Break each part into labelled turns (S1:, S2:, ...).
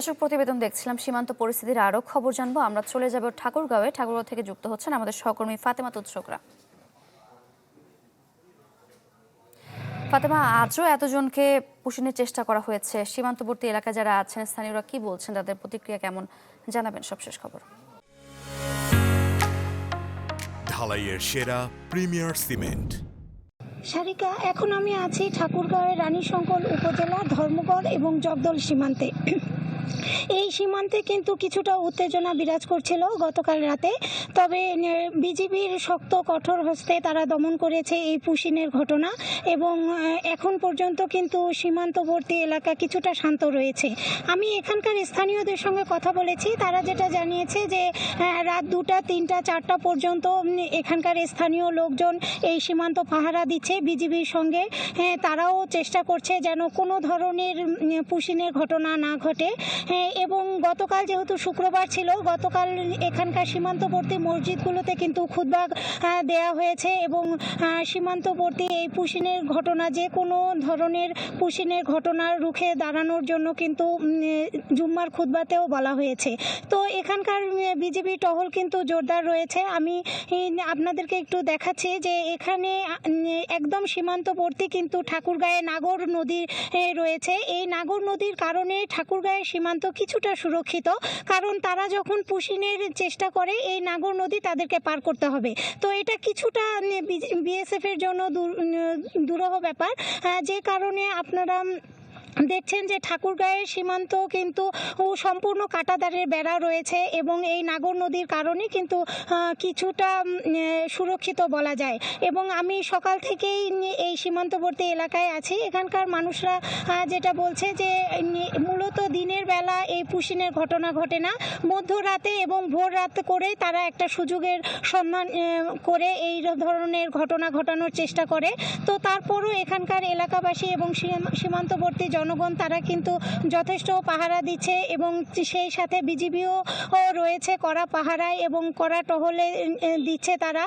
S1: দর্শক প্রতিবেদন দেখছিলাম সীমান্ত পরিস্থিতির আরো খবর জানবো। আমরা চলে যাব ঠাকুরগাঁওয়ে। ঠাকুরগাঁও থেকে যুক্ত হচ্ছেন আমাদের সহকর্মী ফাতেমা তুৎসকরা। ফাতেমা, আজও এতজনকে পুষিনের চেষ্টা করা হয়েছে। সীমান্তবর্তী এলাকায় যারা আছেন স্থানীয়রা কি বলছেন, তাদের প্রতিক্রিয়া কেমন, জানাবেন সবশেষ খবর।
S2: ঢালাইয়ের সেরা প্রিমিয়ার সিমেন্ট।
S3: সারিকা, এখন আমি আছি ঠাকুরগাঁওয়ের রানীশঙ্কর উপজেলা ধর্মগড় এবং জগদল সীমান্তে। এই সীমান্তে কিন্তু কিছুটা উত্তেজনা বিরাজ করছিল গতকাল রাতে, তবে বিজিবির শক্ত কঠোর হস্তে তারা দমন করেছে এই পুশিনের ঘটনা এবং এখন পর্যন্ত কিন্তু সীমান্তবর্তী এলাকা কিছুটা শান্ত রয়েছে। আমি এখানকার স্থানীয়দের সঙ্গে কথা বলেছি, তারা যেটা জানিয়েছে যে রাত 2টা, 3টা, 4টা পর্যন্ত এখানকার স্থানীয় লোকজন এই সীমান্ত পাহারা দিচ্ছে বিজিবির সঙ্গে। তারাও চেষ্টা করছে যেন কোনো ধরনের পুশিনের ঘটনা না ঘটে। এবং গতকাল যেহেতু শুক্রবার ছিল, গতকাল এখানকার সীমান্তবর্তী মসজিদগুলোতে কিন্তু খুতবা দেয়া হয়েছে এবং সীমান্তবর্তী এই পুশিনের ঘটনা, যে কোনো ধরনের পুশিনের ঘটনা রুখে দাঁড়ানোর জন্য কিন্তু জুম্মার খুতবাতেও বলা হয়েছে। তো এখানকার বিজিবি টহল কিন্তু জোরদার রয়েছে। আমি আপনাদেরকে একটু দেখাচ্ছি যে এখানে একদম সীমান্তবর্তী কিন্তু ঠাকুরগাঁয়ে নাগর নদী রয়েছে। এই নাগর নদীর কারণে ঠাকুরগাঁয়ের সীমান্ত কিছুটা সুরক্ষিত, কারণ তারা যখন পুশিনের চেষ্টা করে এই নাগর নদী তাদেরকে পার করতে হবে। তো এটা কিছুটা বিএসএফ এর জন্য দুরূহ ব্যাপার, যে কারণে আপনারা দেখছেন যে ঠাকুরগাঁয়ের সীমান্ত কিন্তু সম্পূর্ণ কাঁটাতারের বেড়া রয়েছে এবং এই নাগর নদীর কারণে কিন্তু কিছুটা সুরক্ষিত বলা যায়। এবং আমি সকাল থেকেই এই সীমান্তবর্তী এলাকায় আছি। এখানকার মানুষরা যেটা বলছে যে মূলত দিনের বেলা এই পুশিনের ঘটনা ঘটে না, মধ্যরাতে এবং ভোর রাত করে তারা একটা সুযোগের সন্ধান করে এই ধরনের ঘটনা ঘটানোর চেষ্টা করে। তো তারপরও এখানকার এলাকাবাসী এবং সীমান্তবর্তী জনগণ তারা কিন্তু যথেষ্ট পাহারা দিচ্ছে এবং সেই সাথে বিজিবিও রয়েছে কড়া পাহারায় এবং কড়া টহলে দিচ্ছে তারা।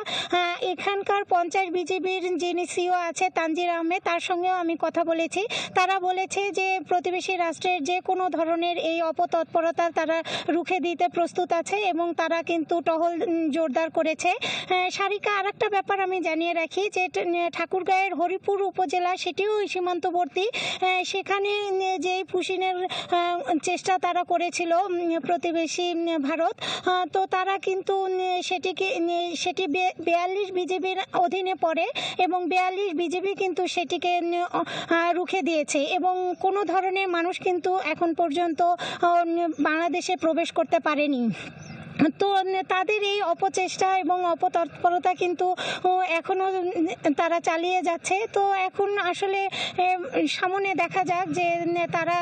S3: এখানকার পঞ্চায়েত বিজিবির যিনি সিও আছে তানজির আহমেদ, তার সঙ্গেও আমি কথা বলেছি। তারা বলেছে যে প্রতিবেশী রাষ্ট্রের যে কোনো ধরনের এই অপতৎপরতা তারা রুখে দিতে প্রস্তুত আছে এবং তারা কিন্তু টহল জোরদার করেছে। সারিকা, আরেকটা ব্যাপার আমি জানিয়ে রাখি যে ঠাকুরগাঁয়ের হরিপুর উপজেলা, সেটিও সীমান্তবর্তী। সেখানে যে পুশিনের চেষ্টা তারা করেছিল প্রতিবেশী ভারত, তো তারা কিন্তু সেটি 42 বিজিবির অধীনে পড়ে এবং 42 বিজিবি কিন্তু সেটিকে রুখে দিয়েছে এবং কোনো ধরনের মানুষ কিন্তু এখন পর্যন্ত বাংলাদেশে প্রবেশ করতে পারেনি। তো তাদের এই অপচেষ্টা এবং অপতৎপরতা কিন্তু এখনো তারা চালিয়ে যাচ্ছে। তো এখন আসলে সামনে দেখা যাক যে তারা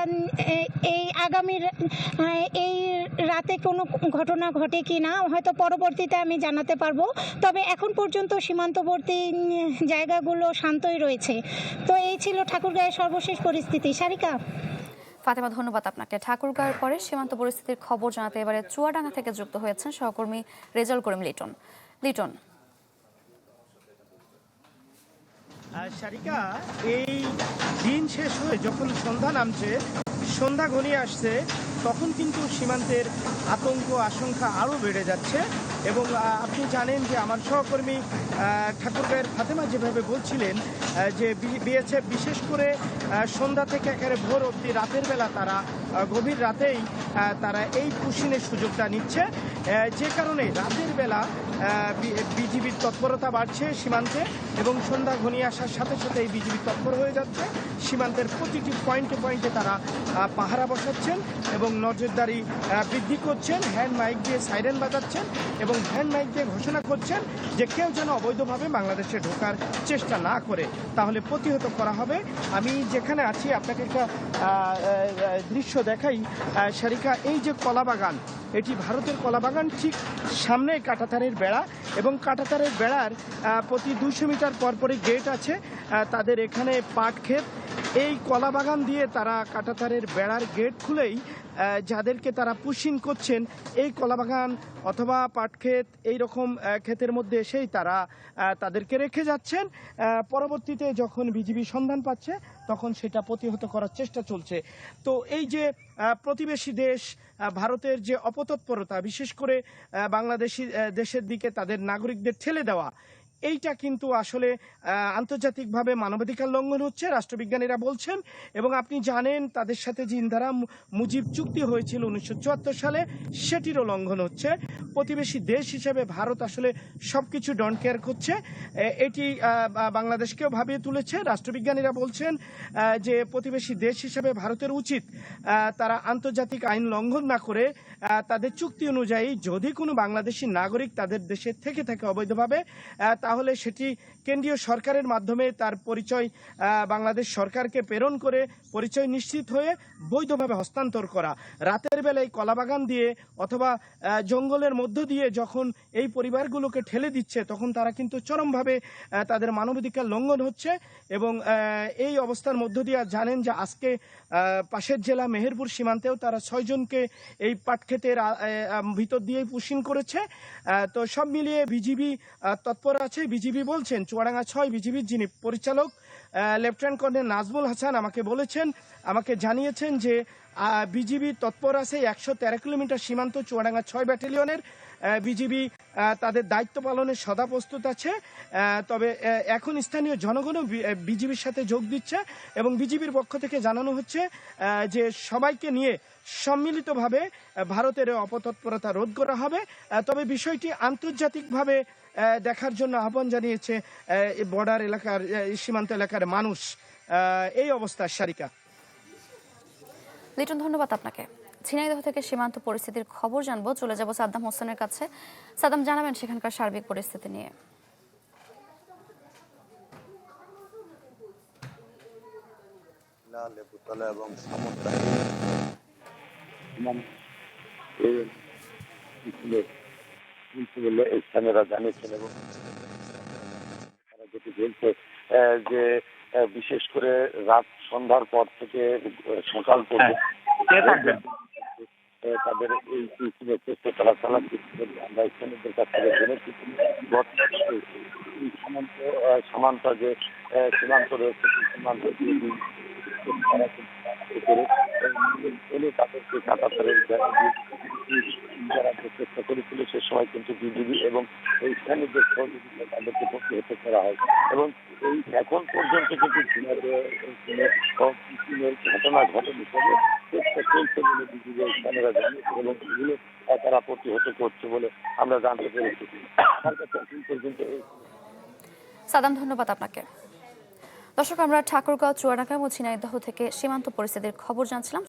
S3: এই আগামী এই রাতে কোনো ঘটনা ঘটে কি না, হয়তো পরবর্তীতে আমি জানাতে পারবো। তবে এখন পর্যন্ত সীমান্তবর্তী জায়গাগুলো শান্তই রয়েছে। তো এই ছিল ঠাকুরগাঁয়ের সর্বশেষ পরিস্থিতি। সারিকা।
S1: ফাতেমা, ধন্যবাদ আপনাকে। ঠাকুরগাঁওয়ের পরে সীমান্ত পরিস্থিতির খবর জানাতে এবারে চুয়াডাঙ্গা থেকে যুক্ত হয়েছেন সহকর্মী রেজাউল করিম লিটন।
S4: সারিকা, এই দিন শেষ হয়ে যখন সন্ধ্যা নামছে, সন্ধ্যা ঘনিয়ে আসছে, তখন কিন্তু সীমান্তের আতঙ্ক আশঙ্কা আরও বেড়ে যাচ্ছে। এবং আপনি জানেন যে আমার সহকর্মী ঠাকুরগাঁয়ের ফাতেমা যেভাবে বলছিলেন যে বিএসএফ বিশেষ করে সন্ধ্যা থেকে একেবারে ভোর অবধি রাতের বেলা তারা গভীর রাতেই তারা এই পুশিনের সুযোগটা নিচ্ছে, যে কারণে রাতের বেলা বিজিবির তৎপরতা বাড়ছে সীমান্তে এবং সন্ধ্যা ঘনিয়ে আসার সাথে সাথে এই বিজিবি তৎপর হয়ে যাচ্ছে। সীমান্তের প্রতিটি পয়েন্টে পয়েন্টে তারা পাহারা বসাচ্ছেন এবং নজরদারি বৃদ্ধি করছেন, হ্যান্ড মাইক দিয়ে সাইরেন বাজাচ্ছেন এবং হ্যান্ড মাইক দিয়ে ঘোষণা করছেন যে কেউ যেন অবৈধভাবে বাংলাদেশে ঢোকার চেষ্টা না করে, তাহলে প্রতিহত করা হবে। আমি যেখানে আছি আপনাকে একটা দৃশ্য দেখাই সারিকা। এই যে কলাবাগান, এটি ভারতের কলাবাগান, ঠিক সামনে কাঁটাতারের বেড়া এবং কাঁটাতারের বেড়ার প্রতি 200 মিটার পরপরই গেট আছে তাদের এখানে পাট ক্ষেত। এই কলাবাগান দিয়ে তারা কাঁটাতারের বেড়ার গেট খুলেই যাদেরকে তারা পুশিং করছেন এই কলাবাগান অথবা পাটক্ষেত এই রকম ক্ষেতের মধ্যে এসেই তারা তাদেরকে রেখে যাচ্ছেন। পরবর্তীতে যখন বিজিবি সন্ধান পাচ্ছে তখন সেটা প্রতিহত করার চেষ্টা চলছে। তো এই যে প্রতিবেশী দেশ ভারতের যে অপতৎপরতা, বিশেষ করে বাংলাদেশি দেশের দিকে তাদের নাগরিকদের ঠেলে দেওয়া, এইটা কিন্তু আসলে আন্তর্জাতিকভাবে মানবাধিকার লঙ্ঘন হচ্ছে, রাষ্ট্রবিজ্ঞানীরা বলছেন। এবং আপনি জানেন তাদের সাথে যে ইন্দিরা মুজিব চুক্তি হয়েছিল 1974 সালে, সেটিরও লঙ্ঘন হচ্ছে। প্রতিবেশী দেশ হিসেবে ভারত আসলে সব কিছু ডন্ট কেয়ার করছে। এটি বাংলাদেশকেও ভাবিয়ে তুলেছে। রাষ্ট্রবিজ্ঞানীরা বলছেন যে প্রতিবেশী দেশ হিসেবে ভারতের উচিত তারা আন্তর্জাতিক আইন লঙ্ঘন না করে তাদের চুক্তি অনুযায়ী যদি কোনো বাংলাদেশি নাগরিক তাদের দেশে থেকে থাকে অবৈধভাবে, তাহলে সেটি কেন্দ্রীয় সরকারের মাধ্যমে তার পরিচয় বাংলাদেশ সরকারকে প্রেরণ করে পরিচয় নিশ্চিত হয়ে বৈধভাবে হস্তান্তর করা। রাতের বেলায় কলাবাগান দিয়ে অথবা জঙ্গলের মধ্য দিয়ে যখন এই পরিবারগুলোকে ঠেলে দিচ্ছে, তখন তারা কিন্তু চরমভাবে তাদের মানবাধিকার লঙ্ঘন হচ্ছে। এবং এই অবস্থার মধ্য দিয়ে জানেন যে আজকে পাশের জেলা মেহেরপুর সীমান্তেও তারা 6 জনকে এই পাটক্ষেতের ভিতর দিয়েই পুশিং করেছে। তো সব মিলিয়ে বিজিবি তৎপর আছে। বিজিবি বলছেন, চুয়াডাঙ্গা 6 বিজিবির যিনি পরিচালক লেফটেন্যান্ট কর্নেল নাজমুল হাসান আমাকে জানিয়েছেন যে বিজিবি তৎপর আছে। 113 কিলোমিটার সীমান্ত চুয়াডাঙ্গা 6 ব্যাটালিয়নের বিজিবি তাদের দায়িত্ব পালনের সদা প্রস্তুত আছে। তবে এখন স্থানীয় জনগণও বিজিবির সাথে যোগ দিচ্ছে এবং বিজিবির পক্ষ থেকে জানানো হচ্ছে যে সবাইকে নিয়ে সম্মিলিতভাবে ভারতের অপতৎপরতা রোধ করা হবে। তবে বিষয়টি আন্তর্জাতিকভাবে দেখার জন্য আহ্বান জানিয়েছে বর্ডার এলাকার সীমান্ত এলাকার মানুষ। এই অবস্থা। সারিকা,
S1: লিটন, ধন্যবাদ আপনাকে। ঝিনাইদহ থেকে সীমান্ত পরিস্থিতির খবর জানবো, চলে যাব সাদ্দাম হোসেনের কাছে। সাদ্দাম, জানাবেন সেখানকার সার্বিক পরিস্থিতি নিয়ে।
S5: লেবুতলা এবং স্থানীয়রা জানিয়েছেন এবং তারা যেটি বলছে যে বিশেষ করে রাত সন্ধ্যার পর থেকে সকাল পর্যন্ত তাদের এই চেষ্টা তারা চালাচ্ছে। আমরা স্থানীয়দের কাছ থেকে জেনেছি সীমান্ত যে সীমান্ত রয়েছে সীমান্ত তাদেরকে কাটাতারের যারা চেষ্টা করেছিল সে সময় কিন্তু বিজিবি এবং এই স্থানীয়দের সহযোগিতা তাদেরকে প্রতিহত করা হয়। এবং এই এখন পর্যন্ত কিন্তু ঘটনা ঘটেনি, তবে চেষ্টা চলছে বলে বিজিবি স্থানীয়রা জানিয়েছে এবং এগুলো তারা প্রতিহত করছে বলে আমরা জানতে পেরেছি। আমার কাছে এখন পর্যন্ত
S1: সাদ্দাম, ধন্যবাদ আপনাকে। দর্শক, আমরা ঠাকুরগাঁও, চুয়াডাঙ্গা এবং ঝিনাইদহ থেকে সীমান্ত পরিস্থিতির খবর জানছিলাম।